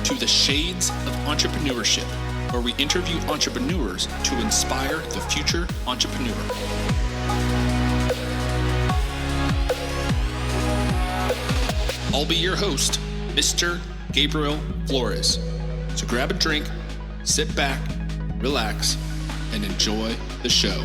to the Shades of Entrepreneurship, where we interview entrepreneurs to inspire the future entrepreneur. I'll be your host, Mr. Gabriel Flores. So grab a drink, sit back, relax, and enjoy the show.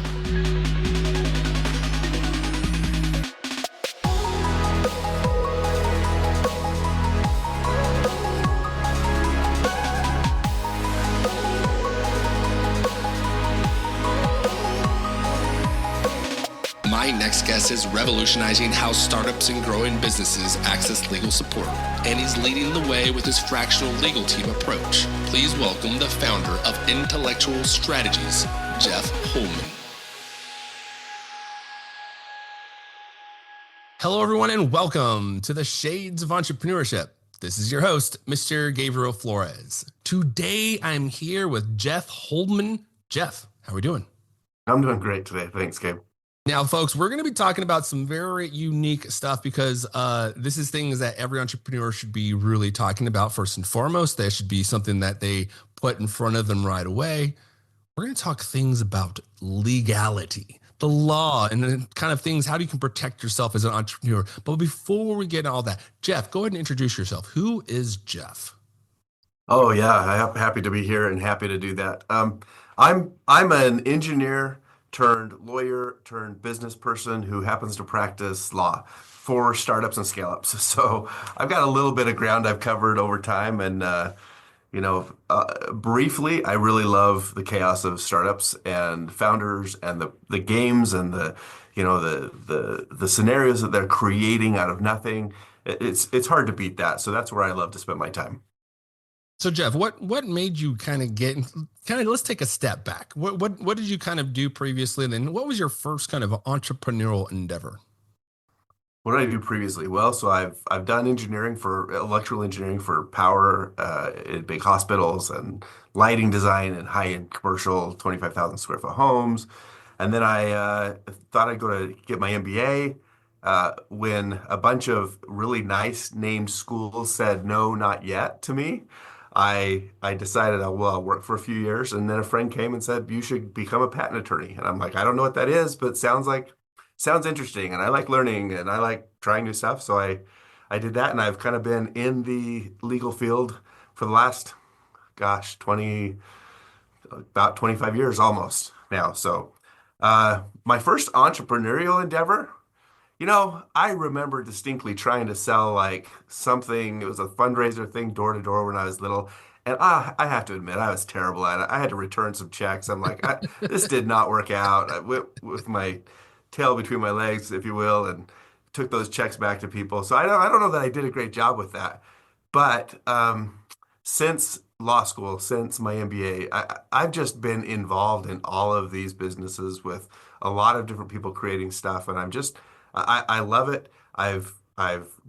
My next guest is revolutionizing how startups and growing businesses access legal support, and he's leading the way with his fractional legal team approach. Please welcome the founder of Intellectual Strategies, Jeff Holman. Hello, everyone, and welcome to the Shades of Entrepreneurship. This is your host, Mr. Gabriel Flores. Today, I'm here with Jeff Holman. Jeff, how are we doing? I'm doing great today. Thanks, Gabe. Now, folks, we're going to be talking about some very unique stuff because this is things that every entrepreneur should be really talking about first and foremost. That should be something that they put in front of them right away. We're going to talk things about legality, the law, and then kind of things, how you can protect yourself as an entrepreneur. But before we get into all that, Jeff, go ahead and introduce yourself. Who is Jeff? Oh, yeah. I'm happy to be here and happy to do that. I'm an engineer turned lawyer turned business person who happens to practice law for startups and scale-ups. So I've got a little bit of ground I've covered over time. And, briefly, I really love the chaos of startups and founders and the games and the scenarios that they're creating out of nothing. It's hard to beat that. So that's where I love to spend my time. So Jeff, what made you let's take a step back. What did you kind of do previously? And then what was your first kind of entrepreneurial endeavor? What did I do previously? Well, so I've done electrical engineering for power in big hospitals and lighting design in high-end commercial 25,000 square foot homes. And then I thought I'd go to get my MBA when a bunch of really nice named schools said no, not yet to me. I decided, I'll work for a few years. And then a friend came and said, you should become a patent attorney. And I'm like, I don't know what that is, but sounds interesting. And I like learning and I like trying new stuff. So I did that. And I've kind of been in the legal field for the last, about 25 years almost now. So my first entrepreneurial endeavor, I remember distinctly trying to sell like something. It was a fundraiser thing door to door when I was little. And I have to admit, I was terrible at it. I had to return some checks. I'm like, this did not work out. I went with my tail between my legs, if you will, and took those checks back to people. So I don't know that I did a great job with that. But since law school, since my MBA, I've just been involved in all of these businesses with a lot of different people creating stuff. And I love it. I've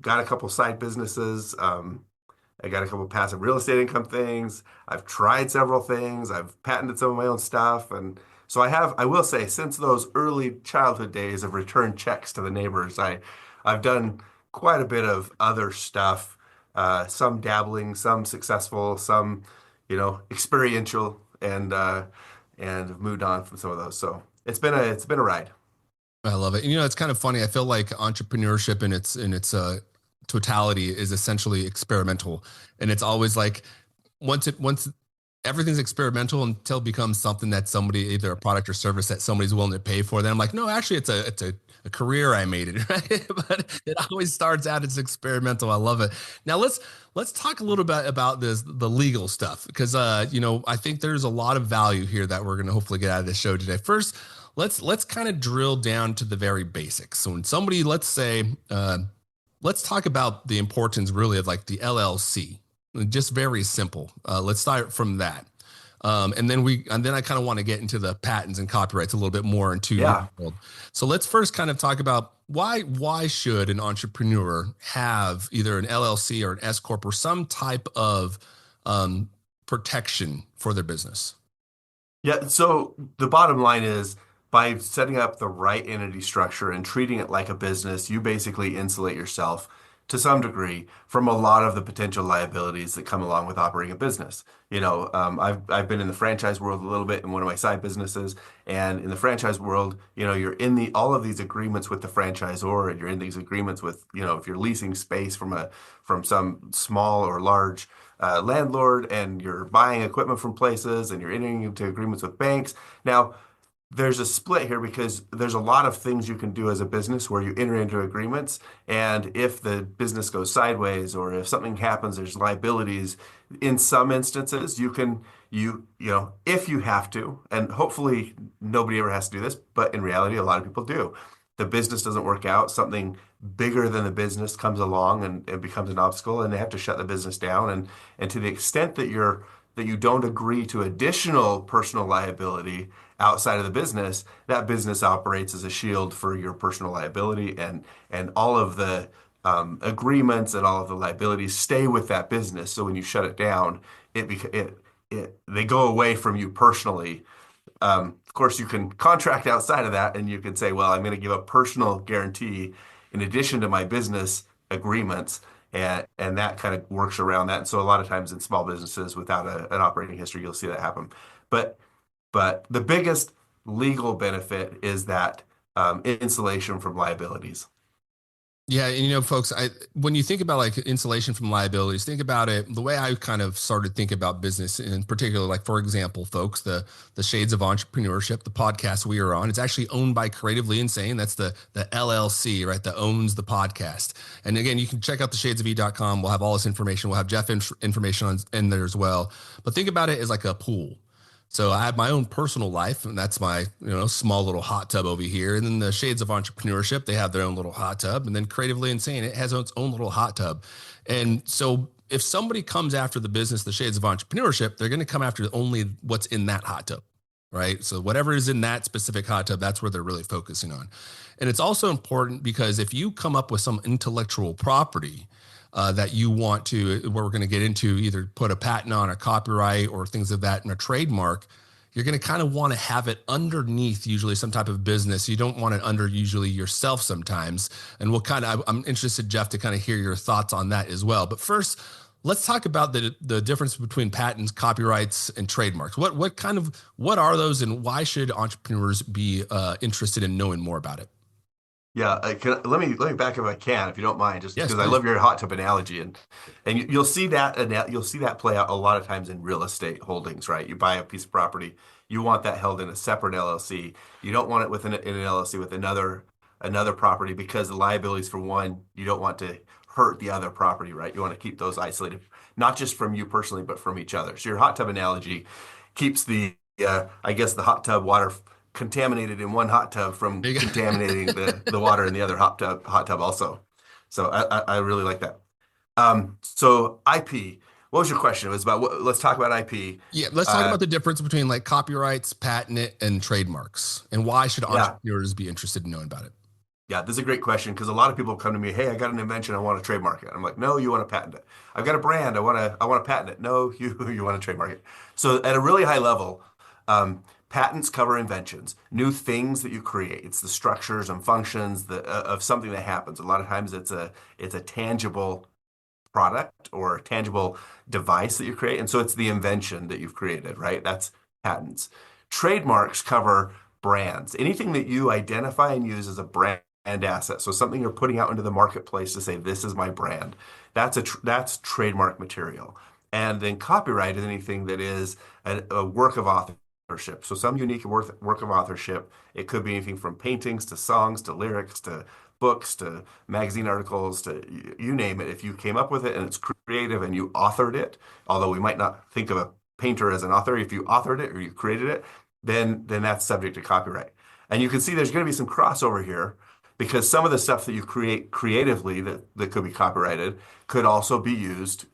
got a couple side businesses. I got a couple passive real estate income things. I've tried several things. I've patented some of my own stuff. And so I will say, since those early childhood days of return checks to the neighbors, I've done quite a bit of other stuff, some dabbling, some successful, some, experiential, and moved on from some of those. So it's been a ride. I love it. It's kind of funny. I feel like entrepreneurship in its totality is essentially experimental, and it's always like once everything's experimental until it becomes something that somebody, either a product or service that somebody's willing to pay for. Then I'm like, no, actually, it's a career. I made it, right? But it always starts out as experimental. I love it. Now let's talk a little bit about the legal stuff, because I think there's a lot of value here that we're going to hopefully get out of this show today. First, let's kind of drill down to the very basics. So when somebody, let's talk about the importance really of like the LLC, just very simple. Let's start from that. And then I kind of want to get into the patents and copyrights a little bit more into your world. So let's first kind of talk about why should an entrepreneur have either an LLC or an S corp or some type of protection for their business? Yeah. So the bottom line is, by setting up the right entity structure and treating it like a business, you basically insulate yourself to some degree from a lot of the potential liabilities that come along with operating a business. I've been in the franchise world a little bit in one of my side businesses, and in the franchise world, you're in the all of these agreements with the franchisor, and you're in these agreements with, if you're leasing space from some small or large landlord, and you're buying equipment from places, and you're entering into agreements with banks. Now, there's a split here because there's a lot of things you can do as a business where you enter into agreements, and if the business goes sideways or if something happens, there's liabilities. In some instances, if you have to, and hopefully nobody ever has to do this, but in reality, a lot of people do. The business doesn't work out, something bigger than the business comes along and becomes an obstacle, and they have to shut the business down. And to the extent that you don't agree to additional personal liability outside of the business, that business operates as a shield for your personal liability, and all of the agreements and all of the liabilities stay with that business. So when you shut it down, they go away from you personally. Of course, you can contract outside of that, and you can say, well, I'm going to give a personal guarantee in addition to my business agreements. And that kind of works around that. And so a lot of times in small businesses without an operating history, you'll see that happen. But the biggest legal benefit is that insulation from liabilities. Yeah, and folks, when you think about like insulation from liabilities, think about it the way I kind of started thinking about business, in particular, like for example, folks, the Shades of Entrepreneurship, the podcast we are on, it's actually owned by Creatively Insane. That's the LLC, right? That owns the podcast. And again, you can check out the shadesofe.com. We'll have all this information. We'll have Jeff information in there as well. But think about it as like a pool. So I have my own personal life, and that's my, small little hot tub over here. And then the Shades of Entrepreneurship, they have their own little hot tub. And then Creatively Insane, it has its own little hot tub. And so if somebody comes after the business, the Shades of Entrepreneurship, they're going to come after only what's in that hot tub, right? So whatever is in that specific hot tub, that's where they're really focusing on. And it's also important because if you come up with some intellectual property, that you want to, where we're going to get into, either put a patent on, a copyright, or things of that, and a trademark, you're going to kind of want to have it underneath usually some type of business. You don't want it under usually yourself sometimes. And I'm interested, Jeff, to kind of hear your thoughts on that as well. But first, let's talk about the difference between patents, copyrights, and trademarks. What are those, and why should entrepreneurs be interested in knowing more about it? Yeah, let me back if I can, if you don't mind, just Yes, because I please. love your hot tub analogy, and you'll see that play out a lot of times in real estate holdings, right? You buy a piece of property, you want that held in a separate LLC. You don't want it in an LLC with another property, because the liabilities for one, you don't want to hurt the other property, right? You want to keep those isolated, not just from you personally, but from each other. So your hot tub analogy keeps I guess the hot tub water contaminated in one hot tub from There you go. contaminating the water in the other hot tub also. So I really like that. So IP, what was your question? It was about let's talk about IP. Yeah, let's talk Uh, about the difference between like copyrights, patent, and trademarks, and why should yeah, entrepreneurs be interested in knowing about it? yeah, this is a great question because a lot of people come to me, hey, I got an invention, I want to trademark it. I'm like, no, you want to patent it. I've got a brand, I want to patent it. No, you want to trademark it. So at a really high level, patents cover inventions, new things that you create. It's the structures and functions of something that happens. A lot of times it's a tangible product or a tangible device that you create. And so it's the invention that you've created, right? That's patents. Trademarks cover brands, anything that you identify and use as a brand asset. So something you're putting out into the marketplace to say, this is my brand. That's trademark material. And then copyright is anything that is a work of authorship. So some unique work of authorship. It could be anything from paintings to songs to lyrics to books to magazine articles to you name it. If you came up with it and it's creative and you authored it, although we might not think of a painter as an author, if you authored it or you created it, then that's subject to copyright. And you can see there's going to be some crossover here because some of the stuff that you create creatively that could be copyrighted could also be used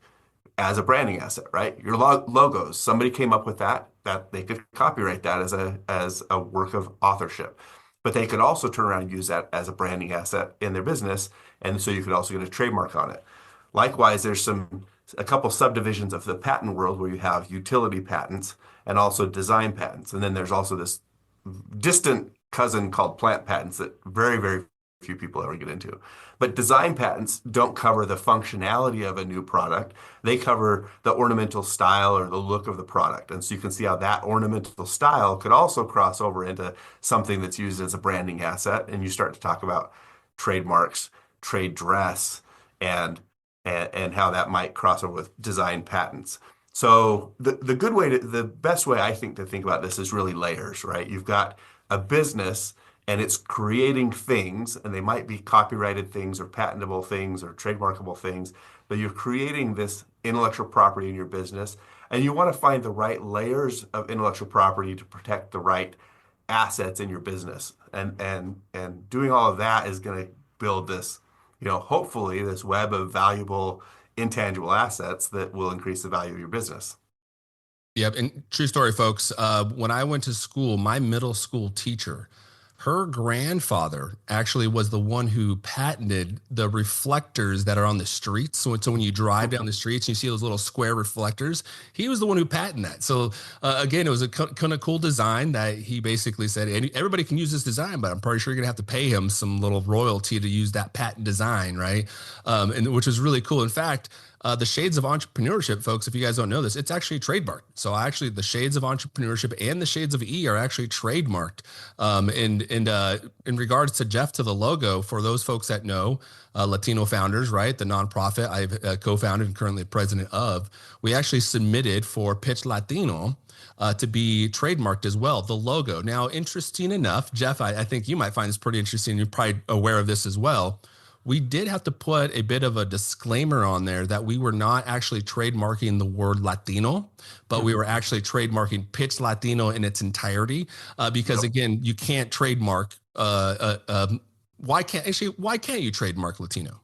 as a branding asset, right? Your logos, somebody came up with that they could copyright that as a work of authorship. But they could also turn around and use that as a branding asset in their business, and so you could also get a trademark on it. Likewise, there's a couple subdivisions of the patent world where you have utility patents and also design patents. And then there's also this distant cousin called plant patents that very, very few people ever get into. But design patents don't cover the functionality of a new product. They cover the ornamental style or the look of the product. And so you can see how that ornamental style could also cross over into something that's used as a branding asset. And you start to talk about trademarks, trade dress, and and how that might cross over with design patents. So the best way I think to think about this is really layers, right? You've got a business and it's creating things, and they might be copyrighted things or patentable things or trademarkable things, but you're creating this intellectual property in your business, and you want to find the right layers of intellectual property to protect the right assets in your business. And doing all of that is going to build this, hopefully this web of valuable intangible assets that will increase the value of your business. Yep. And true story, folks. When I went to school, my middle school teacher, her grandfather actually was the one who patented the reflectors that are on the streets. So when you drive down the streets, you see those little square reflectors. He was the one who patented that. So again, it was a kind of cool design that he basically said, everybody can use this design, but I'm pretty sure you're gonna have to pay him some little royalty to use that patent design, right? And which was really cool. In fact, the shades of entrepreneurship, folks, if you guys don't know this, it's actually trademarked. So actually, the shades of entrepreneurship and the shades of E are actually trademarked. And in regards to Jeff, to the logo, for those folks that know, Latino Founders, right, the nonprofit I've co-founded and currently president of, we actually submitted for Pitch Latino to be trademarked as well, the logo. Now, interesting enough, Jeff, I think you might find this pretty interesting. You're probably aware of this as well. We did have to put a bit of a disclaimer on there that we were not actually trademarking the word Latino, but we were actually trademarking Pitch Latino in its entirety. Because again, you can't trademark. Why can't you trademark Latino?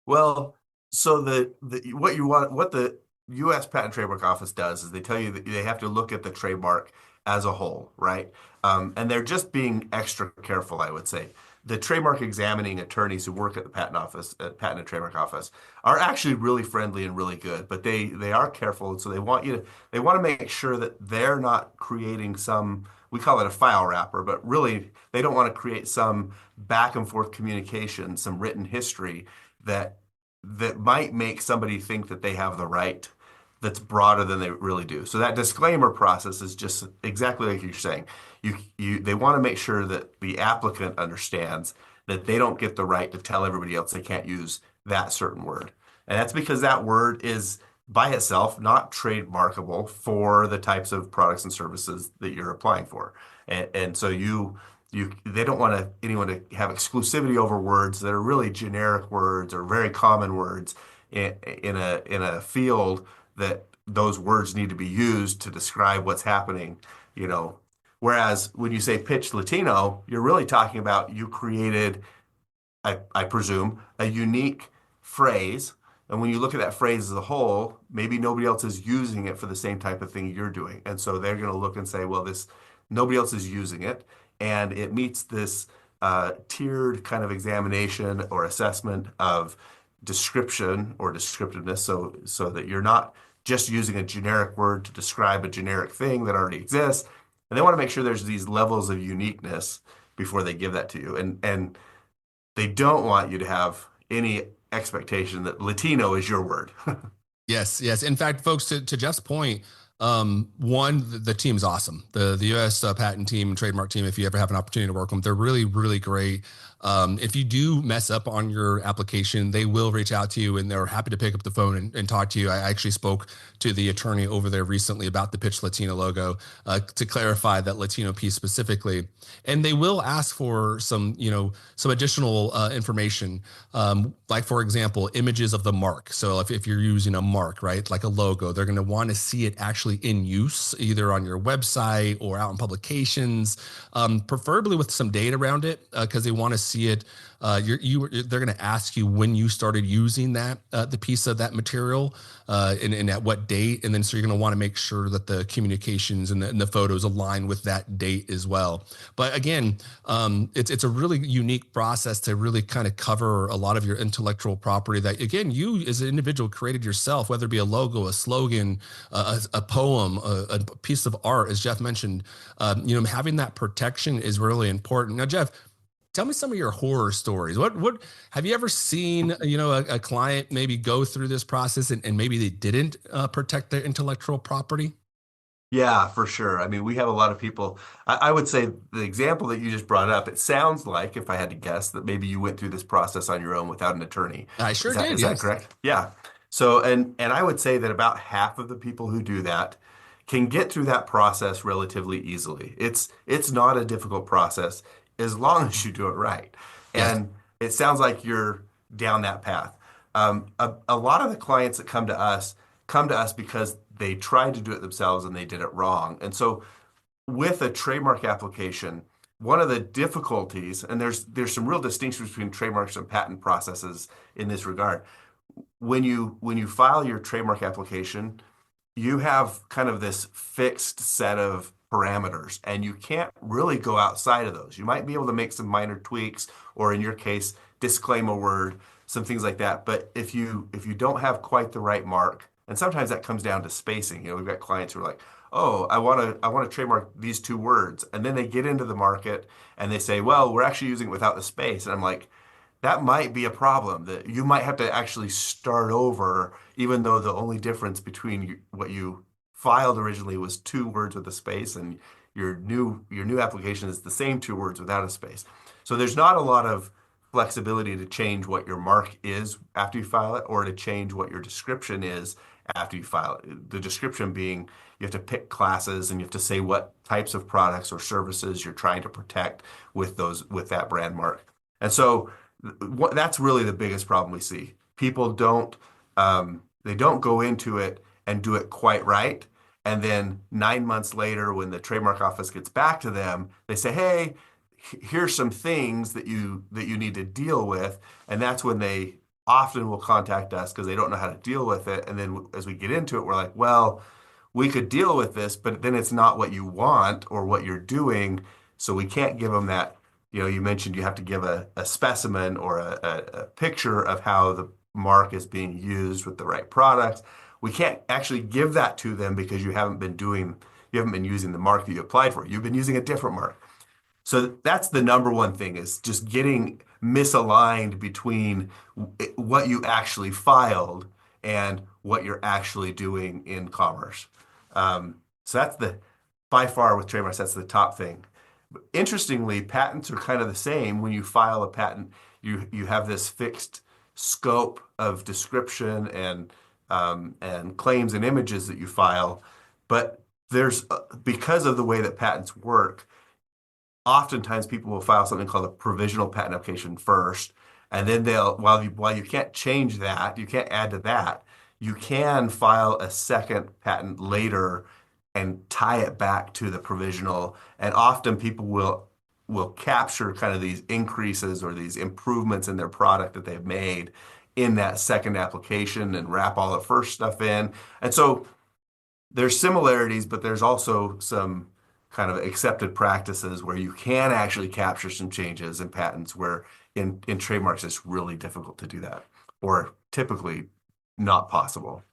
Well, so what the U.S. Patent and Trademark Office does is they tell you that they have to look at the trademark as a whole, right? And they're just being extra careful, I would say. The trademark examining attorneys who work at the Patent and Trademark Office, are actually really friendly and really good, but they are careful, and so they want to make sure that they're not creating some, we call it a file wrapper, but really they don't want to create some back and forth communication, some written history that might make somebody think that they have the right that's broader than they really do. So that disclaimer process is just exactly like you're saying. They want to make sure that the applicant understands that they don't get the right to tell everybody else they can't use that certain word. And that's because that word is by itself not trademarkable for the types of products and services that you're applying for. And so they don't want anyone to have exclusivity over words that are really generic words or very common words in a field that those words need to be used to describe what's happening, Whereas when you say pitch Latino, you're really talking about you created, I presume, a unique phrase. And when you look at that phrase as a whole, maybe nobody else is using it for the same type of thing you're doing. And so they're going to look and say, well, nobody else is using it. And it meets this tiered kind of examination or assessment of description or descriptiveness, so that you're not just using a generic word to describe a generic thing that already exists. And they want to make sure there's these levels of uniqueness before they give that to you. And they don't want you to have any expectation that Latino is your word. Yes, yes. In fact, folks, to Jeff's point, the team's awesome. The U.S. patent team and trademark team, if you ever have an opportunity to work with them, they're really, really great. If you do mess up on your application, they will reach out to you and they're happy to pick up the phone and talk to you. I actually spoke to the attorney over there recently about the Pitch Latino logo to clarify that Latino piece specifically. And they will ask for some additional information, like, for example, images of the mark. So if you're using a mark, right, like a logo, they're going to want to see it actually in use, either on your website or out in publications, preferably with some data around it, because they want to see it. They're going to ask you when you started using the piece of that material, and at what date, and then so you're going to want to make sure that the communications and the photos align with that date as well. But again, it's a really unique process to really kind of cover a lot of your intellectual property that, again, you as an individual created yourself, whether it be a logo, a slogan, a poem, a piece of art, as Jeff mentioned. Having that protection is really important. Now, Jeff, tell me some of your horror stories. What have you ever seen, a client maybe go through this process and maybe they didn't protect their intellectual property? Yeah, for sure. I mean, we have a lot of people. I would say the example that you just brought up, it sounds like, if I had to guess, that maybe you went through this process on your own without an attorney. I Is sure that did, is that yes. correct? Yeah. So, and I would say that about half of the people who do that can get through that process relatively easily. It's not a difficult process as long as you do it right. Yes. And it sounds like you're down that path. A lot of the clients that come to us because they tried to do it themselves and they did it wrong. And so with a trademark application, one of the difficulties, and there's some real distinctions between trademarks and patent processes in this regard. When you file your trademark application, you have kind of this fixed set of parameters, and you can't really go outside of those. You might be able to make some minor tweaks, or in your case, disclaim a word, some things like that. But if you don't have quite the right mark, and sometimes that comes down to spacing. We've got clients who are like, "Oh, I want to trademark these two words," and then they get into the market and they say, "Well, we're actually using it without the space," and I'm like, that might be a problem that you might have to actually start over, even though the only difference between what you filed originally was two words with a space, and your new application is the same two words without a space. So there's not a lot of flexibility to change what your mark is after you file it, or to change what your description is after you file it. The description being you have to pick classes and you have to say what types of products or services you're trying to protect with that brand mark. And so that's really the biggest problem we see. People they don't go into it and do it quite right. And then 9 months later, when the trademark office gets back to them, they say, "Hey, here's some things that you need to deal with." And that's when they often will contact us because they don't know how to deal with it. And then as we get into it, we're like, "Well, we could deal with this, but then it's not what you want or what you're doing." So we can't give them that. You mentioned you have to give a specimen or a picture of how the mark is being used with the right products. We can't actually give that to them because you haven't been using the mark that you applied for. You've been using a different mark. So that's the number one thing, is just getting misaligned between what you actually filed and what you're actually doing in commerce. So that's by far with trademarks, that's the top thing. Interestingly, patents are kind of the same. When you file a patent, you have this fixed scope of description and claims and images that you file. But because of the way that patents work, oftentimes people will file something called a provisional patent application first, and then while you can't change that, you can't add to that, you can file a second patent later and tie it back to the provisional. And often people will capture kind of these increases or these improvements in their product that they've made in that second application and wrap all the first stuff in. And so there's similarities, but there's also some kind of accepted practices where you can actually capture some changes in patents, where in trademarks it's really difficult to do that, or typically not possible.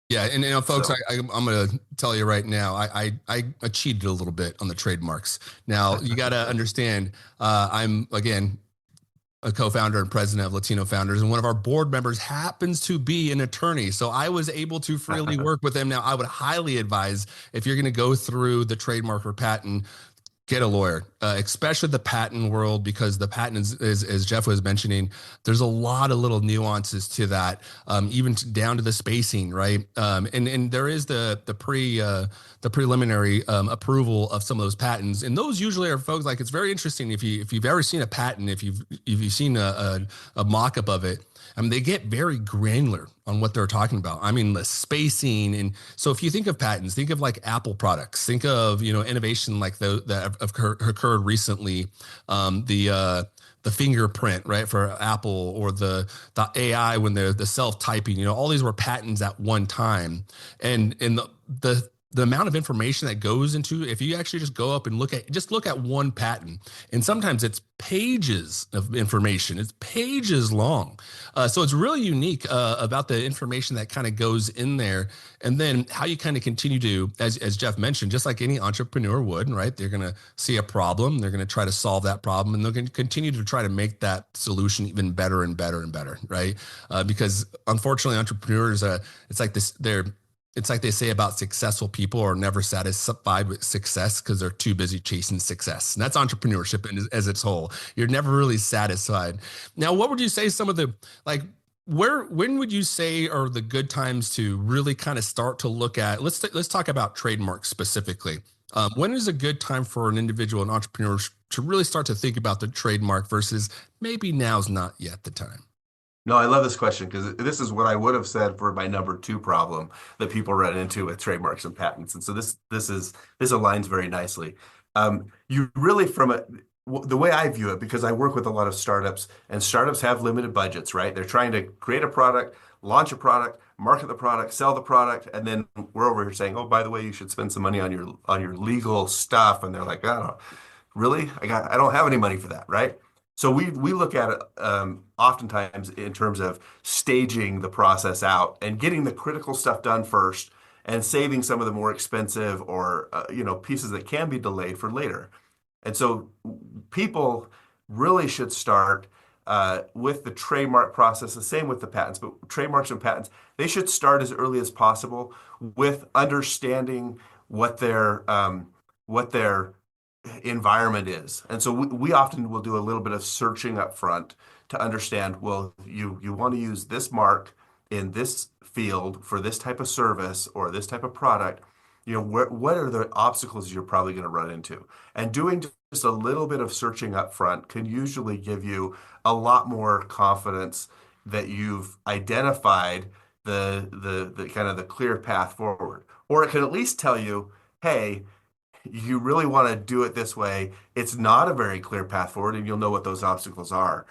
Yeah, and folks, So I'm going to tell you right now, I cheated a little bit on the trademarks. Now you got to understand, I'm again a co-founder and president of Latino Founders, and one of our board members happens to be an attorney. So I was able to freely work with them. Now, I would highly advise, if you're going to go through the trademark or patent, get a lawyer, especially the patent world, because the patent is, as Jeff was mentioning, there's a lot of little nuances to that, even down to the spacing, right? And there is the preliminary approval of some of those patents, and those usually are folks, like, it's very interesting if you've ever seen a patent, if you've seen a mock-up of it. I mean, they get very granular on what they're talking about. I mean, the spacing. And so if you think of patents, think of like Apple products, think of, innovation like that have occurred recently. The fingerprint, right, for Apple, or the AI when the self-typing, all these were patents at one time. And the the amount of information that goes into, if you actually just go up and look at one patent, and sometimes it's pages of information, it's pages long. So it's really unique about the information that kind of goes in there, and then how you kind of continue to, as Jeff mentioned, just like any entrepreneur would, right? They're going to see a problem, they're going to try to solve that problem, and they're going to continue to try to make that solution even better and better and better, right? Because unfortunately, entrepreneurs, it's like this, it's like they say about successful people are never satisfied with success because they're too busy chasing success. And that's entrepreneurship as its whole. You're never really satisfied. Now, what would you say some of the, like, when would you say are the good times to really kind of start to look at, let's talk about trademarks specifically. When is a good time for an individual, an entrepreneur, to really start to think about the trademark versus maybe now's not yet the time? No, I love this question because this is what I would have said for my number two problem that people run into with trademarks and patents. And so this aligns very nicely. You really the way I view it, because I work with a lot of startups, and startups have limited budgets, right? They're trying to create a product, launch a product, market the product, sell the product, and then we're over here saying, oh, by the way, you should spend some money on your legal stuff. And they're like, I don't really, I don't have any money for that, right? So we look at it oftentimes in terms of staging the process out and getting the critical stuff done first, and saving some of the more expensive or pieces that can be delayed for later. And so people really should start with the trademark process, the same with the patents, but trademarks and patents, they should start as early as possible with understanding what their environment is. And so we often will do a little bit of searching up front to understand, well, you want to use this mark in this field for this type of service or this type of product. What are the obstacles you're probably going to run into? And doing just a little bit of searching up front can usually give you a lot more confidence that you've identified the kind of the clear path forward. Or it can at least tell you, hey, you really want to do it this way. It's not a very clear path forward, and you'll know what those obstacles are.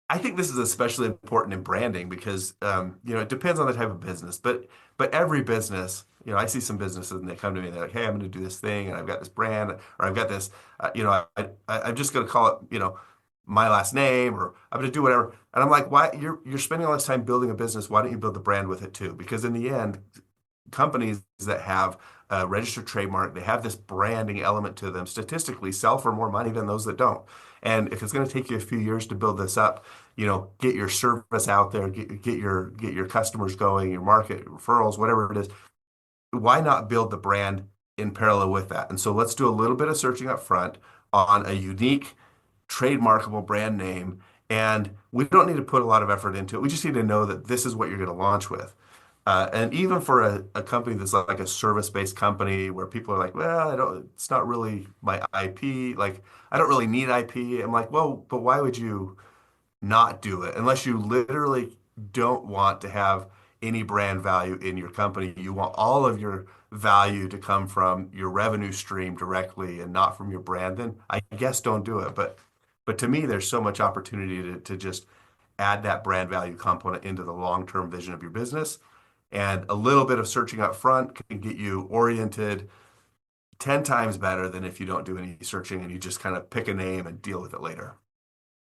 I think this is especially important in branding because it depends on the type of business, but every business, I see some businesses and they come to me and they're like, hey, I'm going to do this thing and I've got this brand or I've got this, I'm just going to call it, my last name, or I'm going to do whatever. And I'm like, why you're spending all this time building a business? Why don't you build the brand with it too? Because in the end, companies that have a registered trademark, they have this branding element to them, statistically sell for more money than those that don't. And if it's going to take you a few years to build this up, get your service out there, get your customers going, your market, referrals, whatever it is. Why not build the brand in parallel with that? And so let's do a little bit of searching up front on a unique, trademarkable brand name. And we don't need to put a lot of effort into it. We just need to know that this is what you're going to launch with. And even for a company that's like a service-based company where people are like, well, it's not really my IP. Like, I don't really need IP. I'm like, well, but why would you not do it? Unless you literally don't want to have any brand value in your company. You want all of your value to come from your revenue stream directly and not from your brand, then I guess don't do it. But to me, there's so much opportunity to just add that brand value component into the long-term vision of your business. And a little bit of searching up front can get you oriented 10 times better than if you don't do any searching and you just kind of pick a name and deal with it later.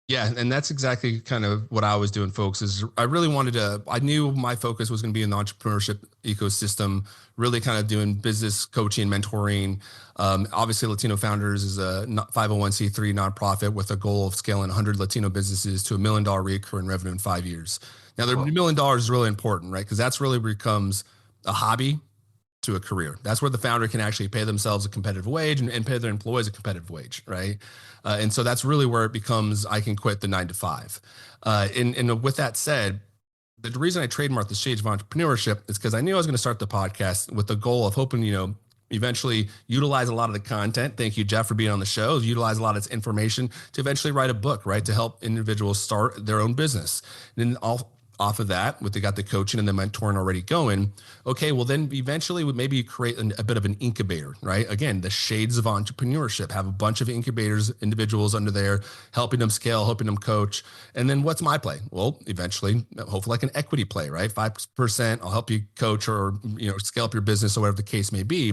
Yeah, and that's exactly kind of what I was doing, folks, is I knew my focus was going to be in the entrepreneurship ecosystem, really kind of doing business coaching, mentoring. Obviously, Latino Founders is a 501c3 nonprofit with a goal of scaling 100 Latino businesses to $1 million recurring revenue in 5 years. Now, the $1 million is really important, right? Because that's really becomes a hobby to a career. That's where the founder can actually pay themselves a competitive wage and pay their employees a competitive wage, right? And so that's really where it becomes, I can quit the 9 to 5. And with that said, the reason I trademarked the Shades of Entrepreneurship is because I knew I was going to start the podcast with the goal of hoping, eventually utilize a lot of the content. Thank you, Jeff, for being on the show. Utilize a lot of this information to eventually write a book, right? To help individuals start their own business. And then off of that, with they got the coaching and the mentoring already going. Okay, well then eventually would maybe create a bit of an incubator, right? Again, the shades of entrepreneurship, have a bunch of incubators, individuals under there, helping them scale, helping them coach. And then what's my play? Well, eventually, hopefully like an equity play, right? 5%, I'll help you coach or, scale up your business or whatever the case may be.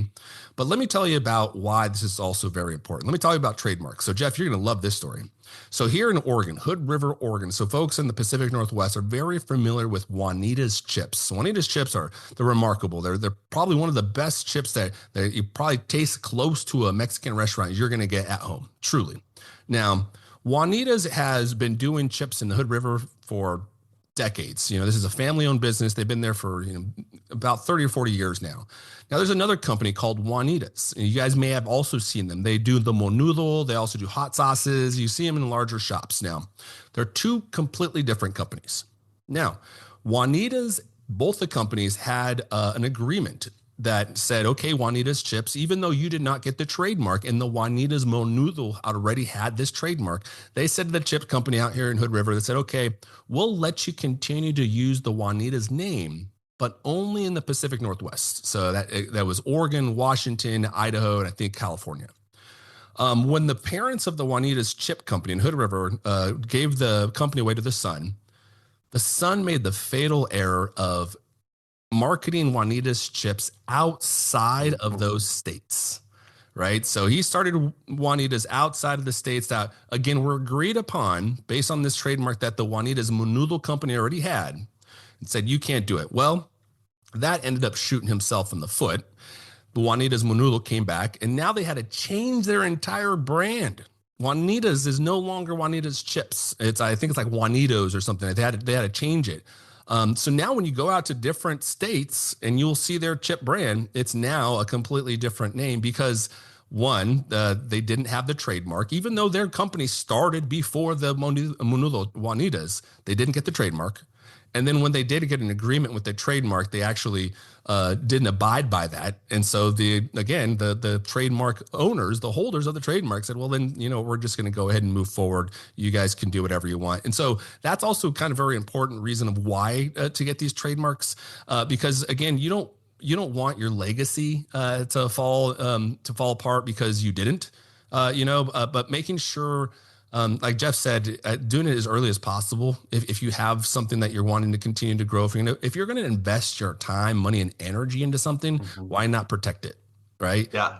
But let me tell you about why this is also very important. Let me tell you about trademarks. So Jeff, you're going to love this story. So here in Oregon, Hood River, Oregon. So folks in the Pacific Northwest are very familiar with Juanita's chips. So Juanita's chips they're remarkable. They're probably one of the best chips that you probably taste close to a Mexican restaurant you're going to get at home. Truly. Now, Juanita's has been doing chips in the Hood River for decades. This is a family-owned business. They've been there for about 30 or 40 years now. Now, there's another company called Juanita's. And you guys may have also seen them. They do the menudo. They also do hot sauces. You see them in larger shops. Now, they're two completely different companies. Now, Juanita's, both the companies had an agreement that said, okay, Juanita's chips, even though you did not get the trademark and the Juanita's menudo already had this trademark, they said to the chip company out here in Hood River, they said, okay, we'll let you continue to use the Juanita's name, but only in the Pacific Northwest. So that was Oregon, Washington, Idaho, and I think California. When the parents of the Juanita's chip company in Hood River gave the company away to the son made the fatal error of marketing Juanita's chips outside of those states, right? So he started Juanita's outside of the states that, again, were agreed upon based on this trademark that the Juanita's Menudo company already had, and said, you can't do it. Well, that ended up shooting himself in the foot. The Juanita's Menudo came back, and now they had to change their entire brand. Juanita's is no longer Juanita's chips. I think it's like Juanitos or something. They had to change it. So now when you go out to different states and you'll see their chip brand, it's now a completely different name because one, they didn't have the trademark, even though their company started before the Menudo Juanitas, they didn't get the trademark. And then when they did get an agreement with the trademark, they actually didn't abide by that. And so the trademark owners, the holders of the trademark said, well, then, we're just going to go ahead and move forward. You guys can do whatever you want. And so that's also kind of very important reason of why to get these trademarks, because again, you don't want your legacy to fall apart because you didn't, but making sure, like Jeff said, doing it as early as possible. If you have something that you're wanting to continue to grow, if you're going to invest your time, money, and energy into something, why not protect it, right? Yeah,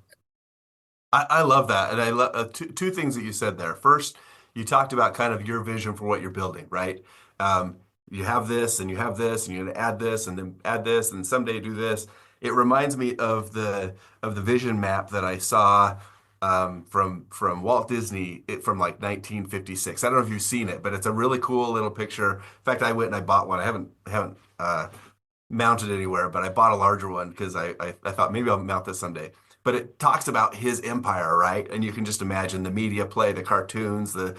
I love that. And I love two things that you said there. First, you talked about kind of your vision for what you're building, right? You have this and you have this and you're going to add this and then add this and someday do this. It reminds me of the vision map that I saw from Walt Disney from like 1956. I don't know if you've seen it, but it's a really cool little picture. In fact, I went and I bought one. I haven't mounted anywhere, but I bought a larger one because I thought maybe I'll mount this someday. But it talks about his empire, right? And you can just imagine the media play, the cartoons, the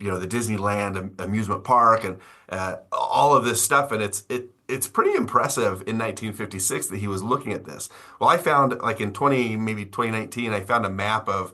the Disneyland amusement park, and all of this stuff. And it's pretty impressive in 1956 that he was looking at this. Well, I found like in maybe 2019, I found a map of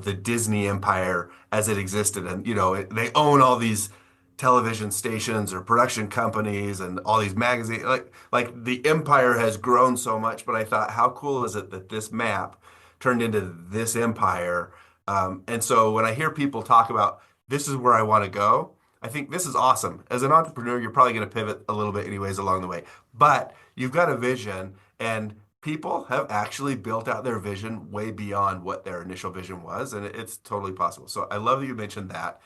the Disney empire as it existed, and they own all these television stations or production companies and all these magazines. Like the empire has grown so much, but I thought, how cool is it that this map turned into this empire? And so when I hear people talk about this is where I want to go, I think this is awesome. As an entrepreneur, you're probably going to pivot a little bit anyways along the way, but you've got a vision, and people have actually built out their vision way beyond what their initial vision was, and it's totally possible. So I love that you mentioned that.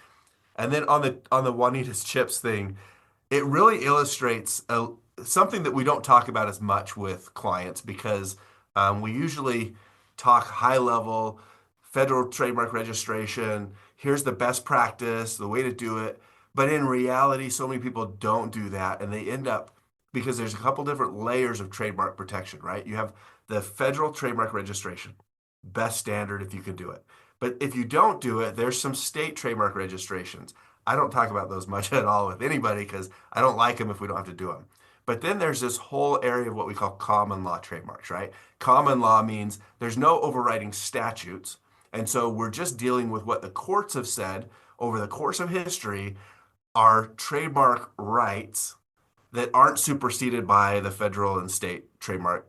And then on the Juanita's chips thing, it really illustrates something that we don't talk about as much with clients because we usually talk high level, federal trademark registration. Here's the best practice, the way to do it. But in reality, so many people don't do that, and they end up because there's a couple different layers of trademark protection, right? You have the federal trademark registration, best standard if you can do it. But if you don't do it, there's some state trademark registrations. I don't talk about those much at all with anybody because I don't like them if we don't have to do them. But then there's this whole area of what we call common law trademarks, right? Common law means there's no overriding statutes. And so we're just dealing with what the courts have said over the course of history. are trademark rights that aren't superseded by the federal and state trademark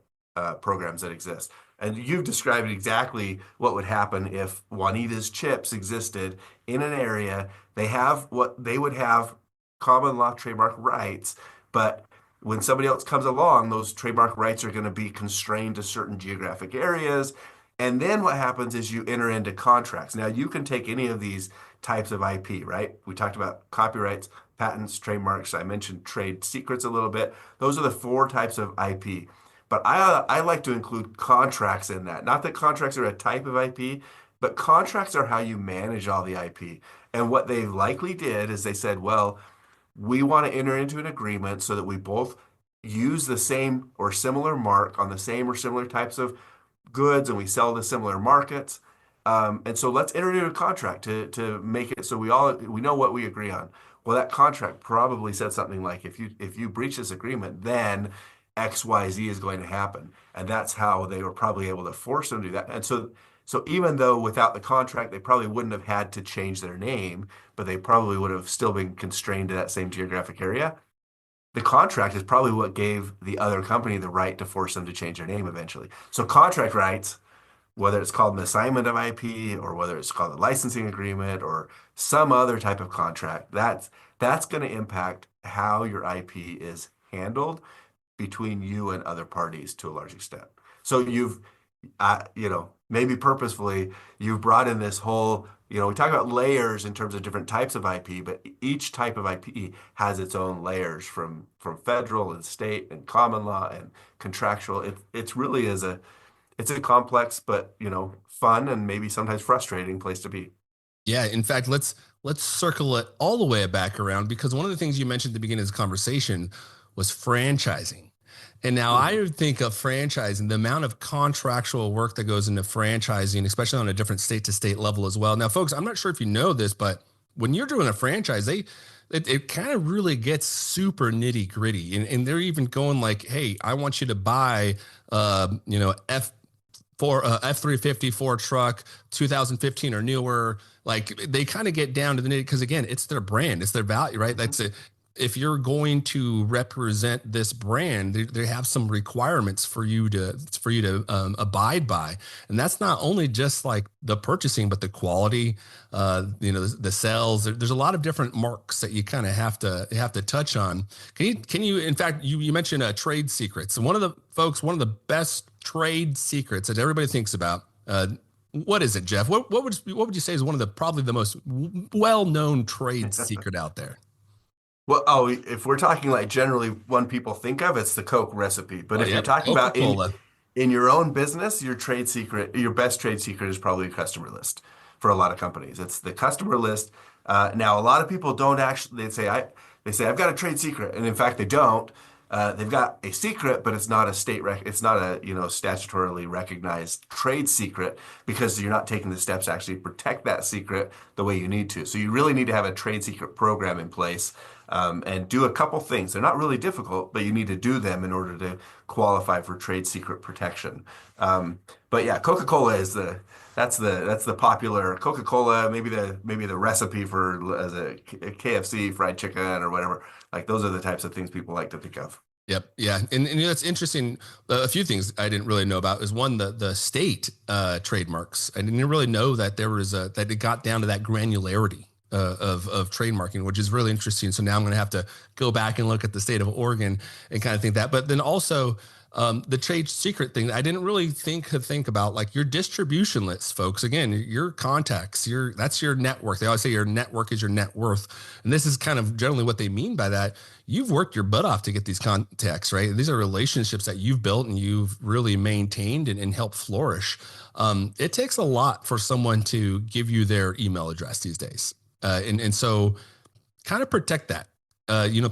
programs that exist. And you've described exactly what would happen if Juanita's chips existed in an area. They have what they would have common law trademark rights, but when somebody else comes along, those trademark rights are going to be constrained to certain geographic areas. And then what happens is you enter into contracts. Now, you can take any of these types of IP, right? We talked about copyrights, patents, trademarks. I mentioned trade secrets a little bit. Those are the four types of IP. But I like to include contracts in that. Not that contracts are a type of IP, but contracts are how you manage all the IP. And what they likely did is they said, well, we want to enter into an agreement so that we both use the same or similar mark on the same or similar types of goods and we sell to similar markets. And so let's enter into a contract to make it so we know what we agree on. Well, that contract probably said something like if you breach this agreement, then XYZ is going to happen. And that's how they were probably able to force them to do that. And so even though without the contract, they probably wouldn't have had to change their name, but they probably would have still been constrained to that same geographic area. The contract is probably what gave the other company the right to force them to change their name eventually. So contract rights, whether it's called an assignment of IP or whether it's called a licensing agreement or some other type of contract, that's going to impact how your IP is handled between you and other parties to a large extent. So maybe purposefully, you've brought in this whole, we talk about layers in terms of different types of IP, but each type of IP has its own layers from federal and state and common law and contractual. It's really it's a complex, but fun and maybe sometimes frustrating place to be. Yeah, in fact, let's circle it all the way back around because one of the things you mentioned at the beginning of this conversation was franchising. And now Mhm. I think of franchising, the amount of contractual work that goes into franchising, especially on a different state to state level as well. Now, folks, I'm not sure if you know this, but when you're doing a franchise, it kind of really gets super nitty gritty. And they're even going like, hey, I want you to buy, F-350 Ford truck, 2015 or newer. Like they kind of get down to the nitty because again, it's their brand, it's their value, right? Mhm. That's it. If you're going to represent this brand, they have some requirements for you to abide by, and that's not only just like the purchasing, but the quality, the sales. There's a lot of different marks that you kind of have to touch on. Can you? In fact, you mentioned trade secrets. And one of the best trade secrets that everybody thinks about. What is it, Jeff? What would you say is one of the probably the most well-known trade secret out there? Well, oh, if we're talking like generally one people think of, it's the Coke recipe. But Oh, if you're yep, talking about Coca-Cola. in your own business, your trade secret, your best trade secret is probably a customer list for a lot of companies. It's the customer list. Now, a lot of people don't actually, they say, I've got a trade secret. And in fact, they don't. They've got a secret, but it's not a, statutorily recognized trade secret because you're not taking the steps to actually protect that secret the way you need to. So you really need to have a trade secret program in place, and do a couple things. They're not really difficult, but you need to do them in order to qualify for trade secret protection. But yeah, Coca-Cola is that's the popular Coca-Cola, maybe the recipe for as a KFC fried chicken or whatever. Like those are the types of things people like to think of. Yep. Yeah. And it's interesting. A few things I didn't really know about is one, the state trademarks. I didn't really know that that it got down to that granularity of trademarking, which is really interesting. So now I'm going to have to go back and look at the state of Oregon and kind of think that. But then also the trade secret thing, I didn't really think about like your distribution lists, folks. Again, your contacts, that's your network. They always say your network is your net worth, and this is kind of generally what they mean by that. You've worked your butt off to get these contacts, right? These are relationships that you've built and you've really maintained and helped flourish. It takes a lot for someone to give you their email address these days. And so kind of protect that.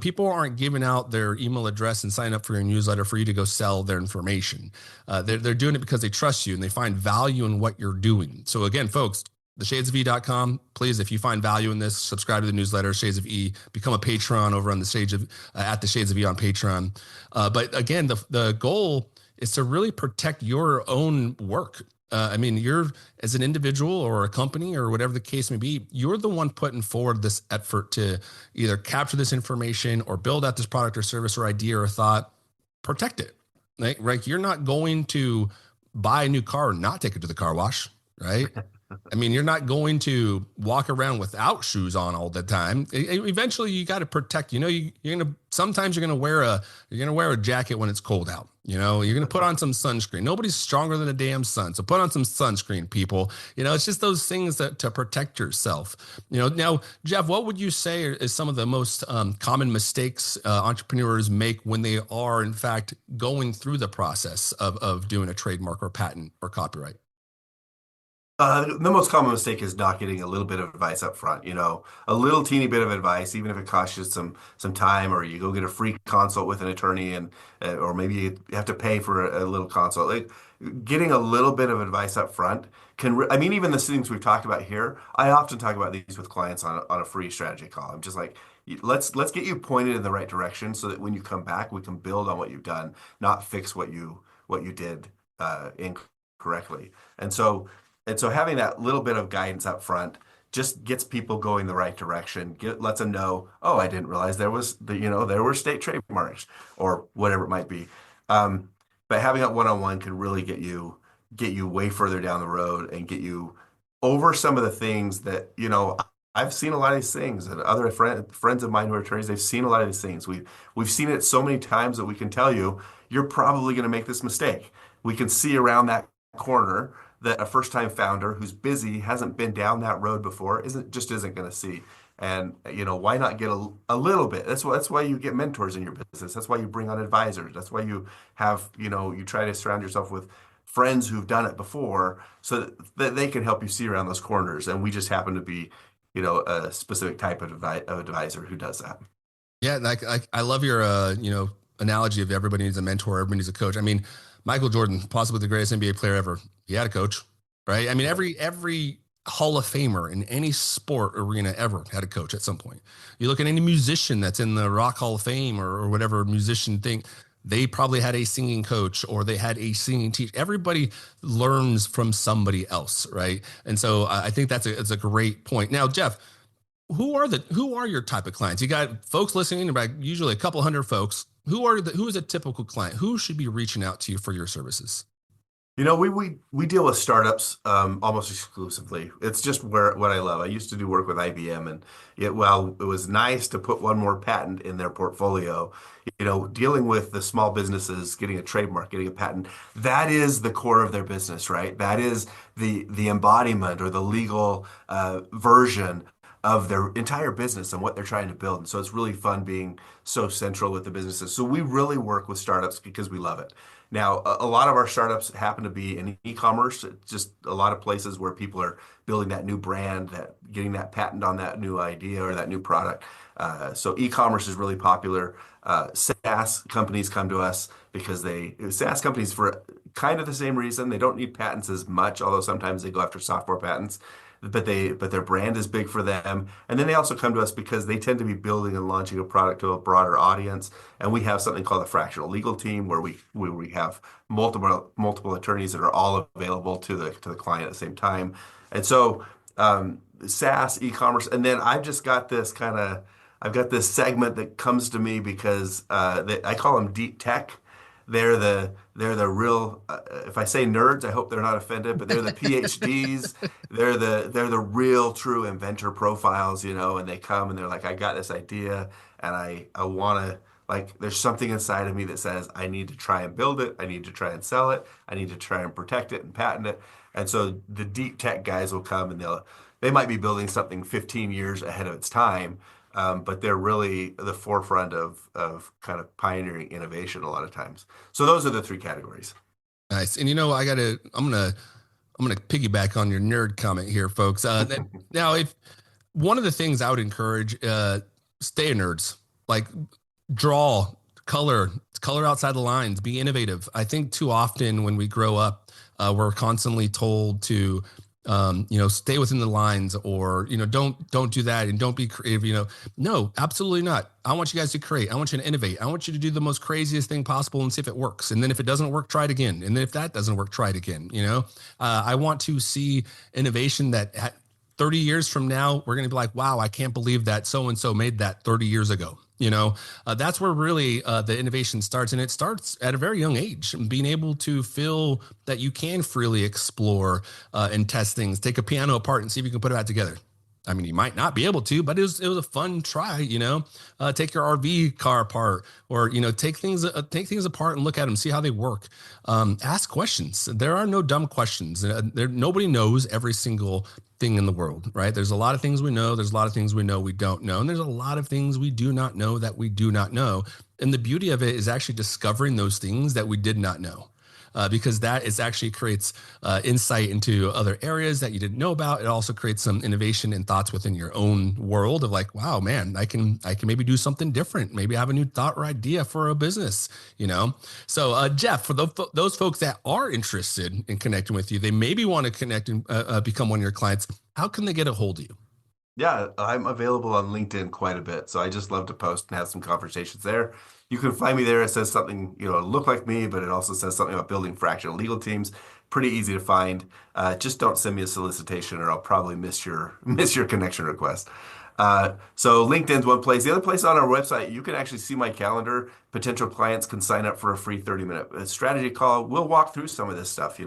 People aren't giving out their email address and sign up for your newsletter for you to go sell their information. They're doing it because they trust you and they find value in what you're doing. So again, folks, theshadesofE.com. Please, if you find value in this, subscribe to the newsletter, Shades of E, become a patron over on the Shades of at the Shades of E on Patreon. But again, the goal is to really protect your own work. I mean, you're as an individual or a company or whatever the case may be, you're the one putting forward this effort to either capture this information or build out this product or service or idea or thought. Protect it. Right? You're not going to buy a new car and not take it to the car wash, right? I mean, you're not going to walk around without shoes on all the time. Eventually, you got to protect. You're gonna sometimes you're gonna wear a jacket when it's cold out. You're gonna put on some sunscreen. Nobody's stronger than the damn sun, so put on some sunscreen, people. It's just those things that to protect yourself. Now, Jeff, what would you say is some of the most common mistakes entrepreneurs make when they are, in fact, going through the process of doing a trademark or patent or copyright? The most common mistake is not getting a little bit of advice up front. A little teeny bit of advice, even if it costs you some time, or you go get a free consult with an attorney, and or maybe you have to pay for a little consult. Like getting a little bit of advice up front I mean, even the things we've talked about here, I often talk about these with clients on a free strategy call. I'm just like, let's get you pointed in the right direction so that when you come back, we can build on what you've done, not fix what you did incorrectly. And so having that little bit of guidance up front just gets people going the right direction. Lets them know, oh, I didn't realize there were state trademarks or whatever it might be. But having that one-on-one can really get you way further down the road and get you over some of the things that, I've seen a lot of these things, and other friends of mine who are attorneys, they've seen a lot of these things. We've seen it so many times that we can tell you, you're probably going to make this mistake. We can see around that corner that a first-time founder who's busy, hasn't been down that road before, isn't going to see. And why not get a little bit? That's why you get mentors in your business. That's why you bring on advisors. That's why you have, you try to surround yourself with friends who've done it before, so that they can help you see around those corners. And we just happen to be, a specific type of advisor who does that. Yeah, like I love your analogy of everybody needs a mentor, everybody needs a coach. I mean, Michael Jordan, possibly the greatest NBA player ever, he had a coach, right? I mean, every Hall of Famer in any sport arena ever had a coach at some point. You look at any musician that's in the Rock Hall of Fame or whatever musician thing, they probably had a singing coach or they had a singing teacher. Everybody learns from somebody else, right? And so I think that's a great point. Now, Jeff, who are your type of clients? You got folks listening, about usually a couple hundred folks. Who is a typical client? Who should be reaching out to you for your services? We deal with startups almost exclusively. It's just what I love. I used to do work with IBM, and while it was nice to put one more patent in their portfolio, dealing with the small businesses, getting a trademark, getting a patent, that is the core of their business, right? That is the embodiment or the legal version of their entire business and what they're trying to build. And so it's really fun being so central with the businesses. So we really work with startups because we love it. Now, a lot of our startups happen to be in e-commerce, just a lot of places where people are building that new brand, getting that patent on that new idea or that new product. So e-commerce is really popular. SaaS companies come to us because SaaS companies, for kind of the same reason, they don't need patents as much, although sometimes they go after software patents. But their brand is big for them. And then they also come to us because they tend to be building and launching a product to a broader audience. And we have something called a fractional legal team where we have multiple attorneys that are all available to the client at the same time. And so SaaS, e-commerce, and then I've got this segment that comes to me because I call them deep tech. They're the real, if I say nerds, I hope they're not offended, but they're the PhDs. They're the real true inventor profiles, and they come and they're like, I got this idea and I want to, like, there's something inside of me that says I need to try and build it. I need to try and sell it. I need to try and protect it and patent it. And so the deep tech guys will come and they might be building something 15 years ahead of its time. But they're really the forefront of kind of pioneering innovation a lot of times. So those are the three categories. Nice. And I'm gonna piggyback on your nerd comment here, folks. Now, if one of the things I would encourage, stay nerds, like draw, color outside the lines, be innovative. I think too often when we grow up, we're constantly told to stay within the lines, or, don't do that and don't be creative, no, absolutely not. I want you guys to create. I want you to innovate. I want you to do the most craziest thing possible and see if it works. And then if it doesn't work, try it again. And then if that doesn't work, try it again. I want to see innovation that 30 years from now, we're going to be like, wow, I can't believe that so-and-so made that 30 years ago. That's where really the innovation starts. And it starts at a very young age, being able to feel that you can freely explore and test things, take a piano apart and see if you can put it back together. I mean, you might not be able to, but it was a fun try, take your RV car apart, or, take things apart and look at them, see how they work. Ask questions. There are no dumb questions. Nobody knows every single thing in the world, right? There's a lot of things we know. There's a lot of things we know we don't know. And there's a lot of things we do not know that we do not know. And the beauty of it is actually discovering those things that we did not know. Because that is actually creates insight into other areas that you didn't know about. It also creates some innovation and thoughts within your own world of like, wow, man, I can maybe do something different. Maybe I have a new thought or idea for a business, So Jeff, for those folks that are interested in connecting with you, they maybe want to connect and become one of your clients. How can they get a hold of you? Yeah, I'm available on LinkedIn quite a bit. So I just love to post and have some conversations there. You can find me there. It says something, look like me, but it also says something about building fractional legal teams. Pretty easy to find. Just don't send me a solicitation or I'll probably miss your connection request. So LinkedIn's one place. The other place on our website, you can actually see my calendar. Potential clients can sign up for a free 30-minute strategy call. We'll walk through some of this stuff,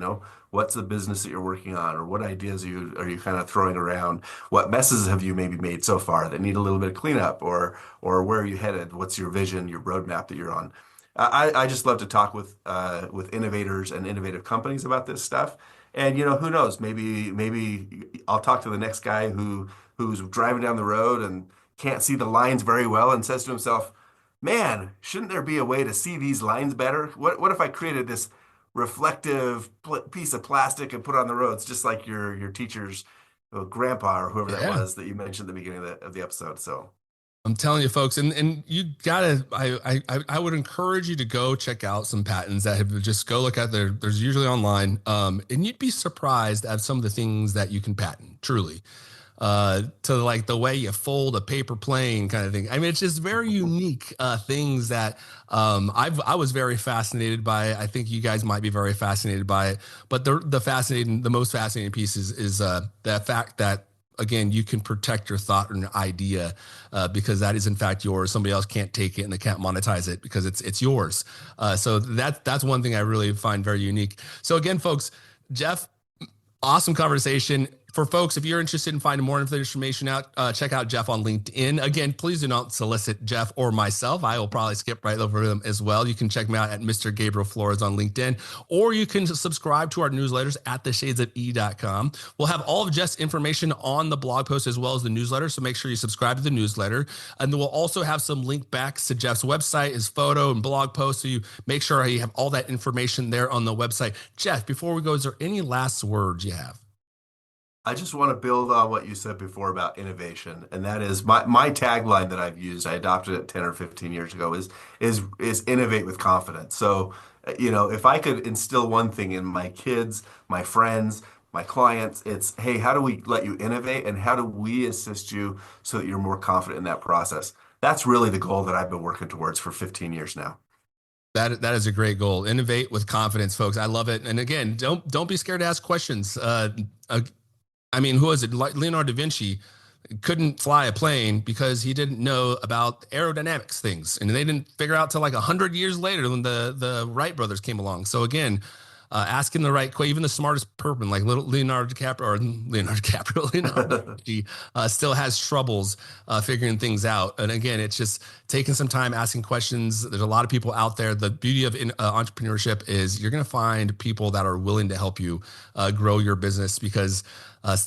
What's the business that you're working on, or what ideas are you kind of throwing around? What messes have you maybe made so far that need a little bit of cleanup, or where are you headed? What's your vision, your roadmap that you're on? I just love to talk with innovators and innovative companies about this stuff. And who knows? Maybe I'll talk to the next guy who's driving down the road and can't see the lines very well and says to himself, "Man, shouldn't there be a way to see these lines better? What if I created this reflective piece of plastic and put it on the roads, just like your teacher's grandpa or whoever that was that you mentioned at the beginning of the episode?" So I'm telling you, folks, and you gotta. I would encourage you to go check out some patents that have just go look at there's usually online, and you'd be surprised at some of the things that you can patent. Truly, to like the way you fold a paper plane kind of thing. I mean, it's just very unique things that I was very fascinated by. I think you guys might be very fascinated by it. But the most fascinating piece is the fact that, again, you can protect your thought and your idea because that is in fact yours. Somebody else can't take it and they can't monetize it because it's yours. So that's one thing I really find very unique. So again, folks, Jeff, awesome conversation. For folks, if you're interested in finding more information out, check out Jeff on LinkedIn. Again, please do not solicit Jeff or myself. I will probably skip right over them as well. You can check me out at Mr. Gabriel Flores on LinkedIn, or you can subscribe to our newsletters at theshadesofe.com. We'll have all of Jeff's information on the blog post as well as the newsletter, so make sure you subscribe to the newsletter. And then we'll also have some link backs to Jeff's website, his photo and blog post, so you make sure you have all that information there on the website. Jeff, before we go, is there any last words you have? I just want to build on what you said before about innovation, and that is my tagline that I've used. I adopted it 10 or 15 years ago. Is innovate with confidence. So, if I could instill one thing in my kids, my friends, my clients, it's, hey, how do we let you innovate, and how do we assist you so that you're more confident in that process? That's really the goal that I've been working towards for 15 years now. That is a great goal. Innovate with confidence, folks. I love it. And again, don't be scared to ask questions. I mean, who was it? Leonardo da Vinci couldn't fly a plane because he didn't know about aerodynamics things. And they didn't figure out till like 100 years later when the Wright brothers came along. So again, asking the right question, even the smartest person like Leonardo da Vinci still has troubles figuring things out. And again, it's just taking some time asking questions. There's a lot of people out there. The beauty of entrepreneurship is you're going to find people that are willing to help you grow your business, because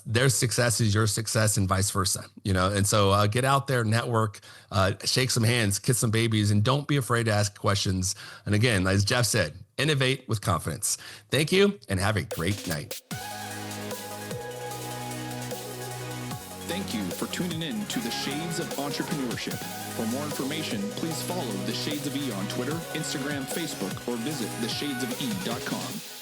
their success is your success and vice versa, and so get out there, network, shake some hands, kiss some babies, and don't be afraid to ask questions. And again, as Jeff said, innovate with confidence. Thank you and have a great night. Thank you for tuning in to The Shades of Entrepreneurship. For more information, please follow The Shades of E on Twitter, Instagram, Facebook, or visit theshadesofe.com.